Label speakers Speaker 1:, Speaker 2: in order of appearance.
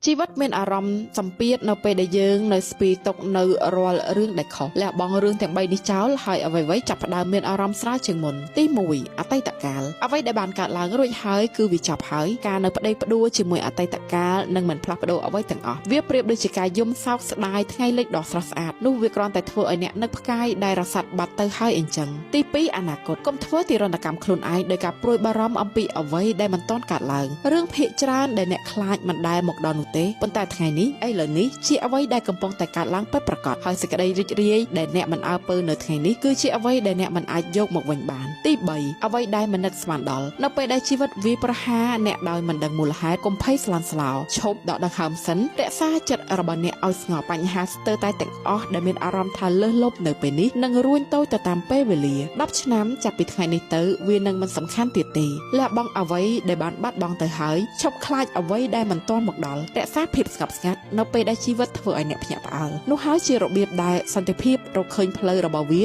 Speaker 1: ជីវិតមានអារម្មណ៍សម្ពាធនៅពេលដែលយើងនៅស្ពីទុកនៅរាល់រឿងដែលខុសលះបង់រឿងទាំង3នេះចោលហើយអ្វីៗចាប់ផ្ដើមមានអារម្មណ៍ស្រាលជាងមុនទី1អតីតកាលអ្វីដែលបានកើតឡើងរួចហើយគឺវាចប់ហើយការនៅប្តីផ្ដួលជាមួយអតីតកាលនឹងមិនផ្លាស់ប្ដូរអ្វីទាំងអស់វាប្រៀបដូចជាការយំសោកស្ដាយថ្ងៃលិចដ៏ស្រស់ស្អាតនោះវាគ្រាន់តែធ្វើឲ្យអ្នកនឹកផ្កាយដែលរសាត់បាត់ទៅហើយអញ្ចឹងទី2អនាគតកុំធ្វើទារុណកម្មខ្លួនឯងដោយការព្រួយបារម្ភអំពីអ្វីដែលមិនទាន់កើតឡើងរឿងភាគច្រើនដែលអ្នកខ្លាចមិនដែលមកដល់នោះទេប៉ុន្តែថ្ងៃនេះឥឡូវនេះជាអ្វីដែលកំពុងតែកើតឡើងពិតប្រាកដហើយសេចក្តីរីករាយដែលអ្នកមិនអើពើនៅថ្ងៃនេះគឺជាអ្វីដែលអ្នកមិនអាចយកមកវិញបានទី3អ្វីដែលមិននឹកស្មានដល់នៅពេលដែលជីវិតវាប្រហារអ្នកដោយមិនដឹងមូលហេតុកុំភ័យស្លន់ស្លោឈប់ដកដង្ហើមសិនរក្សាចិត្តរបស់អ្នកឲ្យស្ងប់បញ្ហាស្ទើរតែទាំងអស់ដែលមានអារម្មណ៍ថាលើសលប់នៅពេលនេះនឹងរួញតូចទៅតាមពេលវេលា10ឆ្នាំចាប់ពីថ្ងៃនេះទៅវានឹងមិនសំខាន់ទៀតទេលះបង់អ្វីដែលបានបាត់បង់ទៅហើយឈប់ខ្លាចអ្វីដែលមិនទាន់មកដល់រក្សាភាពស្ងប់ស្ងាត់នៅពេលដែលជីវិតធ្វើឲ្យអ្នកភ្ញាក់ផ្អើលនោះហើយជារបៀបដែលសន្តិភាពរកឃើញផ្លូវរបស់វា